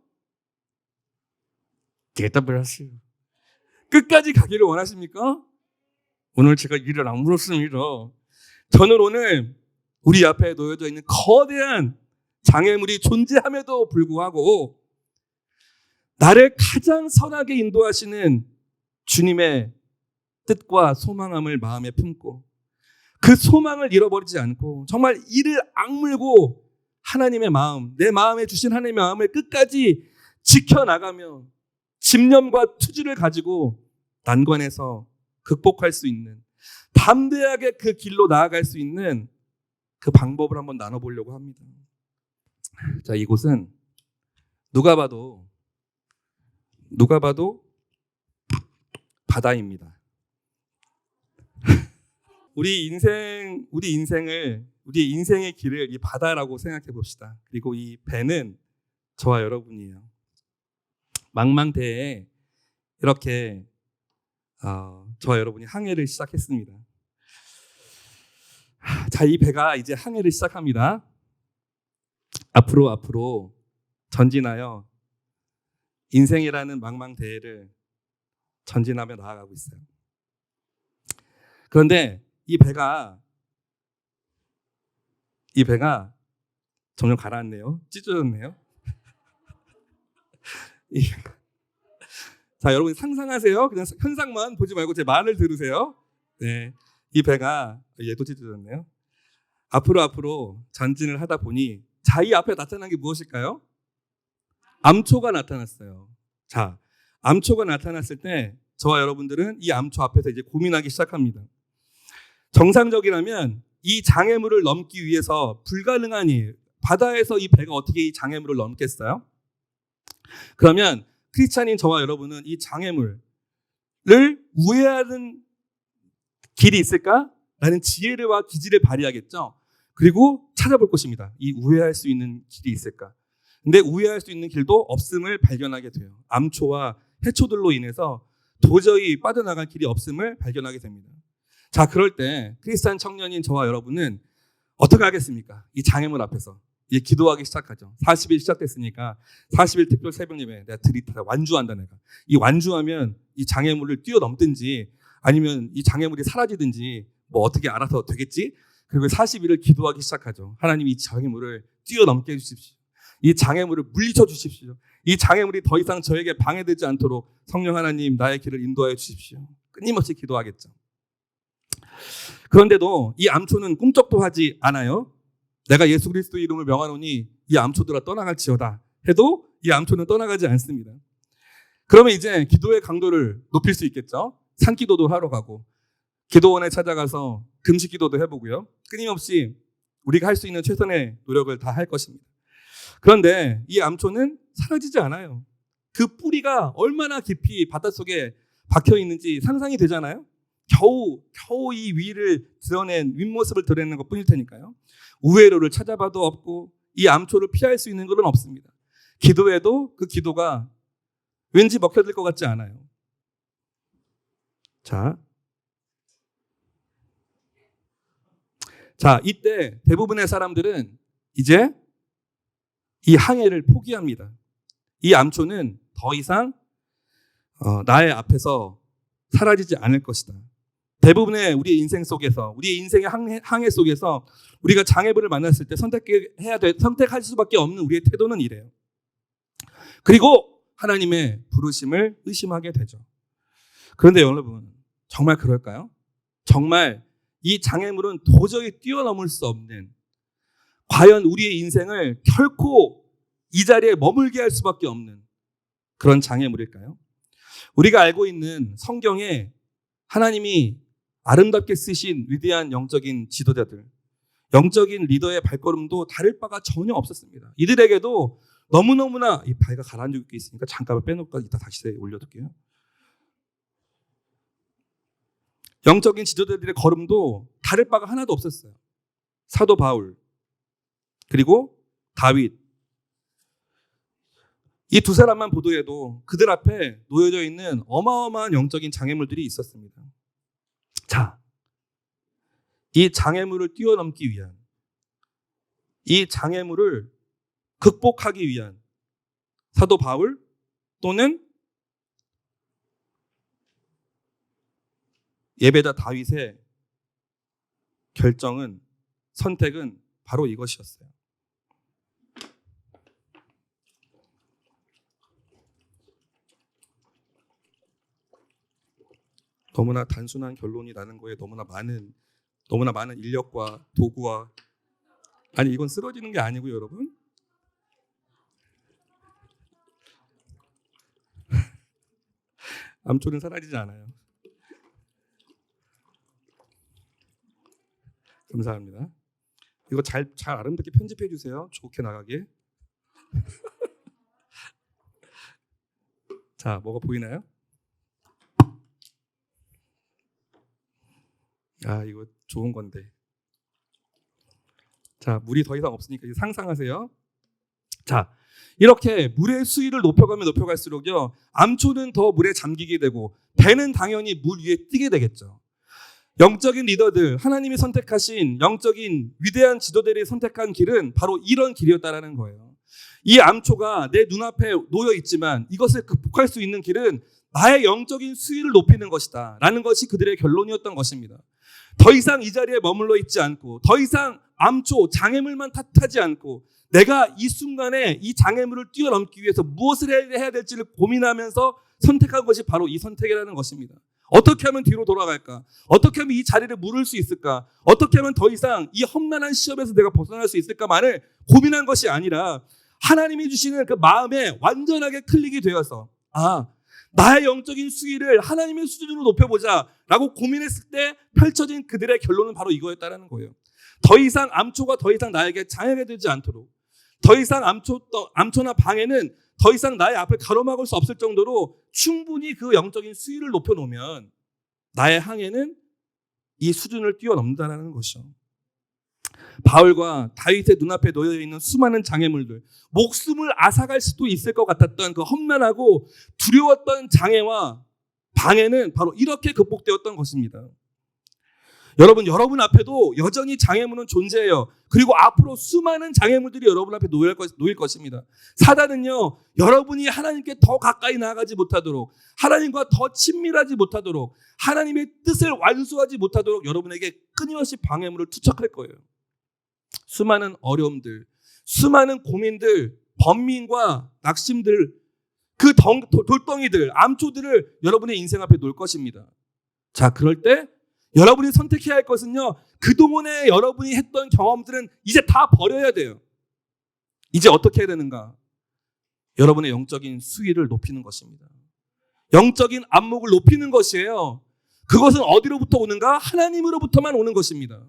대답을 하세요. 끝까지 가기를 원하십니까? 오늘 제가 일을 안 물었습니다. 저는 오늘 우리 앞에 놓여져 있는 거대한 장애물이 존재함에도 불구하고 나를 가장 선하게 인도하시는 주님의 뜻과 소망함을 마음에 품고 그 소망을 잃어버리지 않고 정말 이를 악물고 하나님의 마음, 내 마음에 주신 하나님의 마음을 끝까지 지켜나가며 집념과 투지를 가지고 난관에서 극복할 수 있는, 담대하게 그 길로 나아갈 수 있는 그 방법을 한번 나눠보려고 합니다. 자, 이곳은 누가 봐도 바다입니다. 우리 인생의 길을 이 바다라고 생각해 봅시다. 그리고 이 배는 저와 여러분이에요. 망망대해에 이렇게 저와 여러분이 항해를 시작했습니다. 자, 이 배가 이제 항해를 시작합니다. 앞으로 전진하여 인생이라는 망망대해를 전진하며 나아가고 있어요. 그런데 이 배가 점점 가라앉네요. 찢어졌네요. 자, 여러분 상상하세요. 그냥 현상만 보지 말고 제 말을 들으세요. 네, 이 배가 얘도 찢어졌네요. 앞으로 전진을 하다 보니, 자, 이 앞에 나타난 게 무엇일까요? 암초가 나타났어요. 자, 암초가 나타났을 때 저와 여러분들은 이 암초 앞에서 이제 고민하기 시작합니다. 정상적이라면 이 장애물을 넘기 위해서 불가능한 일, 바다에서 이 배가 어떻게 이 장애물을 넘겠어요? 그러면 크리스찬인 저와 여러분은 이 장애물을 우회하는 길이 있을까? 라는 지혜와 기지를 발휘하겠죠. 그리고 찾아볼 것입니다. 이 우회할 수 있는 길이 있을까? 근데 우회할 수 있는 길도 없음을 발견하게 돼요. 암초와 해초들로 인해서 도저히 빠져나갈 길이 없음을 발견하게 됩니다. 자, 그럴 때 크리스찬 청년인 저와 여러분은 어떻게 하겠습니까? 이 장애물 앞에서 이제 기도하기 시작하죠. 40일 시작됐으니까 40일 특별 새벽 예배 내가 들이타 완주한다. 내가 이 완주하면 이 장애물을 뛰어넘든지 아니면 이 장애물이 사라지든지 뭐 어떻게 알아서 되겠지? 그리고 40일을 기도하기 시작하죠. 하나님, 이 장애물을 뛰어넘게 해주십시오. 이 장애물을 물리쳐 주십시오. 이 장애물이 더 이상 저에게 방해되지 않도록 성령 하나님 나의 길을 인도하여 주십시오. 끊임없이 기도하겠죠. 그런데도 이 암초는 꿈쩍도 하지 않아요. 내가 예수 그리스도 이름을 명하노니 이 암초들아 떠나갈지어다 해도 이 암초는 떠나가지 않습니다. 그러면 이제 기도의 강도를 높일 수 있겠죠. 산기도도 하러 가고 기도원에 찾아가서 금식 기도도 해보고요. 끊임없이 우리가 할 수 있는 최선의 노력을 다 할 것입니다. 그런데 이 암초는 사라지지 않아요. 그 뿌리가 얼마나 깊이 바닷속에 박혀 있는지 상상이 되잖아요. 겨우 이 위를 드러낸 윗모습을 드러내는 것 뿐일 테니까요. 우회로를 찾아봐도 없고 이 암초를 피할 수 있는 것은 없습니다. 기도해도 그 기도가 왠지 먹혀들 것 같지 않아요. 자, 이때 대부분의 사람들은 이제 이 항해를 포기합니다. 이 암초는 더 이상 나의 앞에서 사라지지 않을 것이다. 대부분의 우리의 인생 속에서, 우리의 인생의 항해 속에서 우리가 장애물을 만났을 때 선택할 수밖에 없는 우리의 태도는 이래요. 그리고 하나님의 부르심을 의심하게 되죠. 그런데 여러분, 정말 그럴까요? 정말 이 장애물은 도저히 뛰어넘을 수 없는, 과연 우리의 인생을 결코 이 자리에 머물게 할 수밖에 없는 그런 장애물일까요? 우리가 알고 있는 성경에 하나님이 아름답게 쓰신 위대한 영적인 지도자들, 영적인 리더의 발걸음도 다를 바가 전혀 없었습니다. 이들에게도 너무너무나, 이 바위가 가라앉고 있으니까 잠깐만 빼놓고 이따 다시 올려둘게요. 영적인 지도자들의 걸음도 다를 바가 하나도 없었어요. 사도 바울, 그리고 다윗, 이 두 사람만 보더라도 그들 앞에 놓여져 있는 어마어마한 영적인 장애물들이 있었습니다. 자, 이 장애물을 뛰어넘기 위한, 이 장애물을 극복하기 위한 사도 바울 또는 예배자 다윗의 결정은, 선택은 바로 이것이었어요. 너무나 단순한 결론이 나는 거에 너무나 많은 인력과 도구와, 아니 이건 쓰러지는 게 아니고요, 여러분. 암초는 사라지지 않아요. 감사합니다. 이거 잘 아름답게 편집해 주세요. 좋게 나가게. 자, 뭐가 보이나요? 아, 이거 좋은 건데. 자, 물이 더 이상 없으니까 이제 상상하세요. 자, 이렇게 물의 수위를 높여가면 높여갈수록요, 암초는 더 물에 잠기게 되고 배는 당연히 물 위에 뜨게 되겠죠. 영적인 리더들, 하나님이 선택하신 영적인 위대한 지도자들이 선택한 길은 바로 이런 길이었다라는 거예요. 이 암초가 내 눈앞에 놓여 있지만 이것을 극복할 수 있는 길은 나의 영적인 수위를 높이는 것이다 라는 것이 그들의 결론이었던 것입니다. 더 이상 이 자리에 머물러 있지 않고, 더 이상 암초, 장애물만 탓하지 않고, 내가 이 순간에 이 장애물을 뛰어넘기 위해서 무엇을 해야 될지를 고민하면서 선택한 것이 바로 이 선택이라는 것입니다. 어떻게 하면 뒤로 돌아갈까? 어떻게 하면 이 자리를 물을 수 있을까? 어떻게 하면 더 이상 이 험난한 시험에서 내가 벗어날 수 있을까만을 고민한 것이 아니라 하나님이 주시는 그 마음에 완전하게 클릭이 되어서, 나의 영적인 수위를 하나님의 수준으로 높여보자 라고 고민했을 때 펼쳐진 그들의 결론은 바로 이거였다는 거예요. 더 이상 암초가 더 이상 나에게 장애가 되지 않도록, 더 이상 암초나 방해는 더 이상 나의 앞을 가로막을 수 없을 정도로 충분히 그 영적인 수위를 높여놓으면 나의 항해는 이 수준을 뛰어넘는다는 것이죠. 바울과 다윗의 눈앞에 놓여있는 수많은 장애물들, 목숨을 앗아갈 수도 있을 것 같았던 그 험난하고 두려웠던 장애와 방해는 바로 이렇게 극복되었던 것입니다. 여러분 앞에도 여전히 장애물은 존재해요. 그리고 앞으로 수많은 장애물들이 여러분 앞에 놓일 것입니다. 사단은요, 여러분이 하나님께 더 가까이 나아가지 못하도록, 하나님과 더 친밀하지 못하도록, 하나님의 뜻을 완수하지 못하도록 여러분에게 끊임없이 방해물을 투척할 거예요. 수많은 어려움들, 수많은 고민들, 번민과 낙심들, 그 돌덩이들, 암초들을 여러분의 인생 앞에 놓을 것입니다. 자, 그럴 때 여러분이 선택해야 할 것은요, 그동안에 여러분이 했던 경험들은 이제 다 버려야 돼요. 이제 어떻게 해야 되는가? 여러분의 영적인 수위를 높이는 것입니다. 영적인 안목을 높이는 것이에요. 그것은 어디로부터 오는가? 하나님으로부터만 오는 것입니다.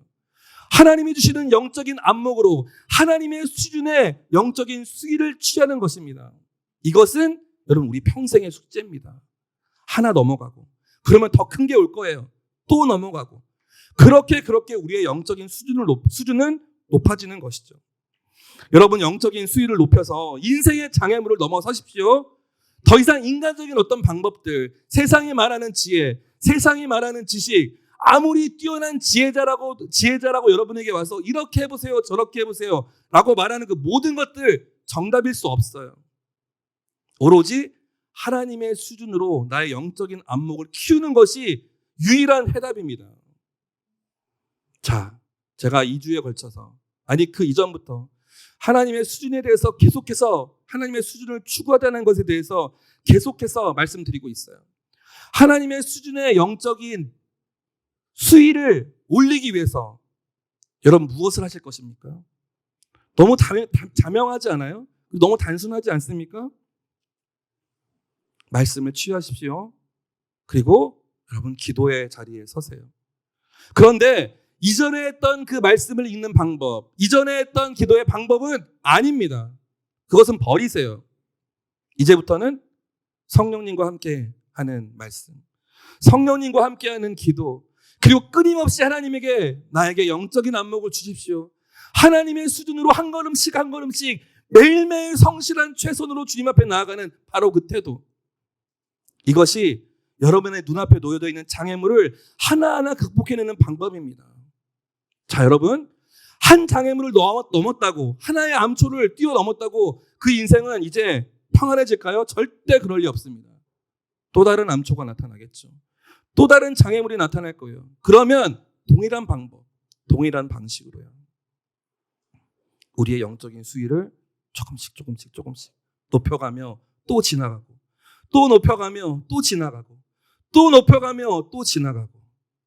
하나님이 주시는 영적인 안목으로 하나님의 수준의 영적인 수위를 취하는 것입니다. 이것은 여러분 우리 평생의 숙제입니다. 하나 넘어가고, 그러면 더 큰 게 올 거예요. 또 넘어가고, 그렇게 우리의 영적인 수준은 높아지는 것이죠. 여러분, 영적인 수위를 높여서 인생의 장애물을 넘어서십시오. 더 이상 인간적인 어떤 방법들, 세상이 말하는 지혜, 세상이 말하는 지식, 아무리 뛰어난 지혜자라고 여러분에게 와서 이렇게 해보세요, 저렇게 해보세요 라고 말하는 그 모든 것들 정답일 수 없어요. 오로지 하나님의 수준으로 나의 영적인 안목을 키우는 것이 유일한 해답입니다. 자, 제가 2주에 걸쳐서, 아니 그 이전부터 하나님의 수준에 대해서 계속해서 하나님의 수준을 추구하다는 것에 대해서 계속해서 말씀드리고 있어요. 하나님의 수준의 영적인 수위를 올리기 위해서 여러분 무엇을 하실 것입니까? 너무 자명하지 않아요? 너무 단순하지 않습니까? 말씀을 취하십시오. 그리고 여러분 기도의 자리에 서세요. 그런데 이전에 했던 그 말씀을 읽는 방법, 이전에 했던 기도의 방법은 아닙니다. 그것은 버리세요. 이제부터는 성령님과 함께 하는 말씀, 성령님과 함께 하는 기도, 그리고 끊임없이 하나님에게 나에게 영적인 안목을 주십시오. 하나님의 수준으로 한 걸음씩 한 걸음씩 매일매일 성실한 최선으로 주님 앞에 나아가는 바로 그 태도, 이것이 여러분의 눈앞에 놓여져 있는 장애물을 하나하나 극복해내는 방법입니다. 자, 여러분, 한 장애물을 넘었다고, 하나의 암초를 뛰어넘었다고 그 인생은 이제 평안해질까요? 절대 그럴 리 없습니다. 또 다른 암초가 나타나겠죠. 또 다른 장애물이 나타날 거예요. 그러면 동일한 방법, 동일한 방식으로요, 우리의 영적인 수위를 조금씩 높여가며 또 지나가고, 또 높여가며 또 지나가고, 또 높여가며 또 지나가고,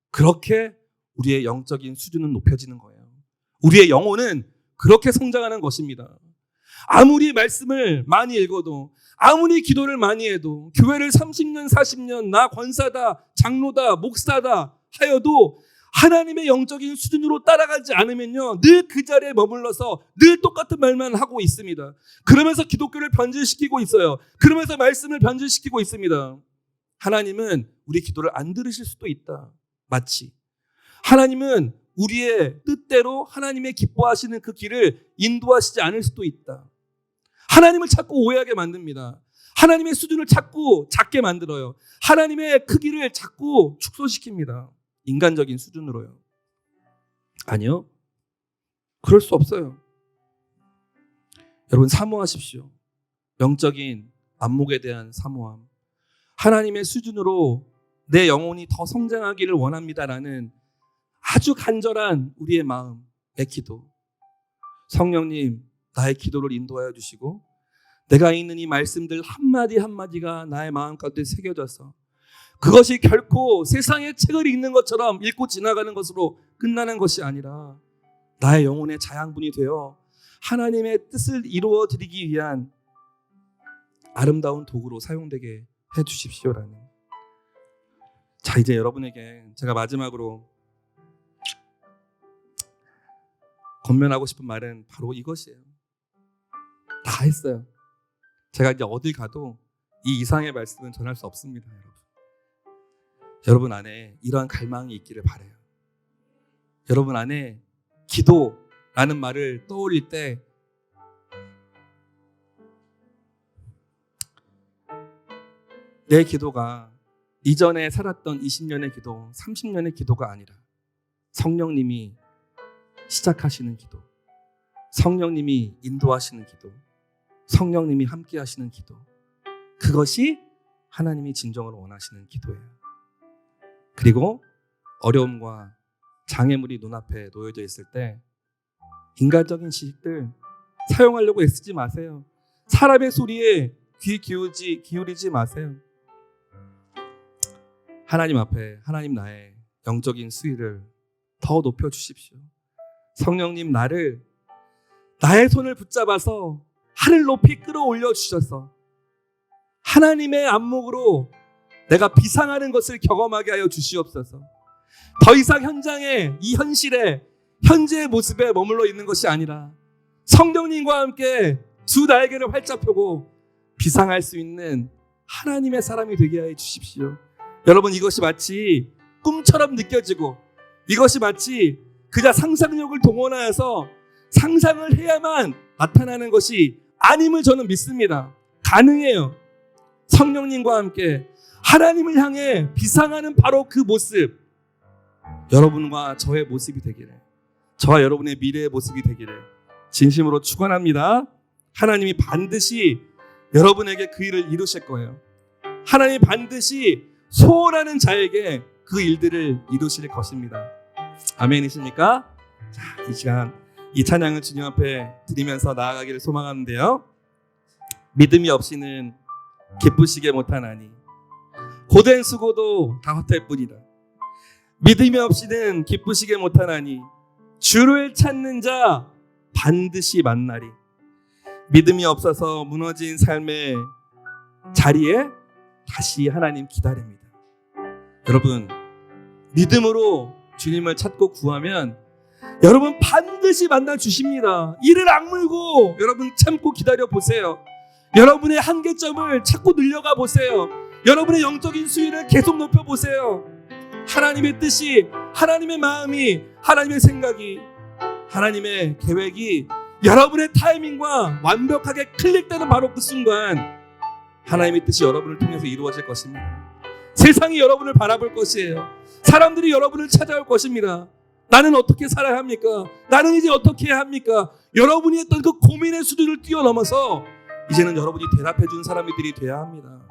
그렇게 우리의 영적인 수준은 높여지는 거예요. 우리의 영혼은 그렇게 성장하는 것입니다. 아무리 말씀을 많이 읽어도, 아무리 기도를 많이 해도, 교회를 30년 40년 나 권사다, 장로다, 목사다 하여도 하나님의 영적인 수준으로 따라가지 않으면요, 늘 그 자리에 머물러서 늘 똑같은 말만 하고 있습니다. 그러면서 기독교를 변질시키고 있어요. 그러면서 말씀을 변질시키고 있습니다. 하나님은 우리 기도를 안 들으실 수도 있다. 마치 하나님은 우리의 뜻대로 하나님의 기뻐하시는 그 길을 인도하시지 않을 수도 있다. 하나님을 자꾸 오해하게 만듭니다. 하나님의 수준을 자꾸 작게 만들어요. 하나님의 크기를 자꾸 축소시킵니다. 인간적인 수준으로요. 아니요, 그럴 수 없어요. 여러분, 사모하십시오. 영적인 안목에 대한 사모함. 하나님의 수준으로 내 영혼이 더 성장하기를 원합니다라는 아주 간절한 우리의 마음의 기도. 성령님, 나의 기도를 인도하여 주시고 내가 읽는 이 말씀들 한마디 한마디가 나의 마음 가운데 새겨져서 그것이 결코 세상의 책을 읽는 것처럼 읽고 지나가는 것으로 끝나는 것이 아니라 나의 영혼의 자양분이 되어 하나님의 뜻을 이루어 드리기 위한 아름다운 도구로 사용되게 해 주십시오라는. 자, 이제 여러분에게 제가 마지막으로 권면하고 싶은 말은 바로 이것이에요. 다 했어요. 제가 이제 어딜 가도 이 이상의 말씀은 전할 수 없습니다, 여러분. 여러분 안에 이러한 갈망이 있기를 바라요. 여러분 안에 기도라는 말을 떠올릴 때 내 기도가 이전에 살았던 20년의 기도, 30년의 기도가 아니라 성령님이 시작하시는 기도, 성령님이 인도하시는 기도, 성령님이 함께 하시는 기도, 그것이 하나님이 진정으로 원하시는 기도예요. 그리고 어려움과 장애물이 눈앞에 놓여져 있을 때 인간적인 지식들 사용하려고 애쓰지 마세요. 사람의 소리에 귀 기울이지 마세요. 하나님 앞에 하나님 나의 영적인 수위를 더 높여주십시오. 성령님, 나의 손을 붙잡아서 하늘 높이 끌어올려 주셔서 하나님의 안목으로 내가 비상하는 것을 경험하게 하여 주시옵소서. 더 이상 현장에, 이 현실에, 현재의 모습에 머물러 있는 것이 아니라 성령님과 함께 두 날개를 활짝 펴고 비상할 수 있는 하나님의 사람이 되게 하여 주십시오. 여러분, 이것이 마치 꿈처럼 느껴지고 이것이 마치 그저 상상력을 동원하여서 상상을 해야만 나타나는 것이 아님을 저는 믿습니다. 가능해요. 성령님과 함께 하나님을 향해 비상하는 바로 그 모습, 여러분과 저의 모습이 되기를, 저와 여러분의 미래의 모습이 되기를 진심으로 축원합니다. 하나님이 반드시 여러분에게 그 일을 이루실 거예요. 하나님이 반드시 소원하는 자에게 그 일들을 이루실 것입니다. 아멘이십니까? 자, 이 시간 이 찬양을 주님 앞에 드리면서 나아가기를 소망하는데요. 믿음이 없이는 기쁘시게 못하나니 고된 수고도 다 헛될 뿐이다. 믿음이 없이는 기쁘시게 못하나니 주를 찾는 자 반드시 만나리. 믿음이 없어서 무너진 삶의 자리에 다시 하나님 기다립니다. 여러분, 믿음으로 주님을 찾고 구하면 여러분 반드시 만나 주십니다. 이를 악물고 여러분 참고 기다려 보세요. 여러분의 한계점을 찾고 늘려가 보세요. 여러분의 영적인 수위를 계속 높여 보세요. 하나님의 뜻이, 하나님의 마음이, 하나님의 생각이, 하나님의 계획이 여러분의 타이밍과 완벽하게 클릭되는 바로 그 순간 하나님의 뜻이 여러분을 통해서 이루어질 것입니다. 세상이 여러분을 바라볼 것이에요. 사람들이 여러분을 찾아올 것입니다. 나는 어떻게 살아야 합니까? 나는 이제 어떻게 해야 합니까? 여러분이 했던 그 고민의 수준을 뛰어넘어서 이제는 여러분이 대답해 준 사람들이 돼야 합니다.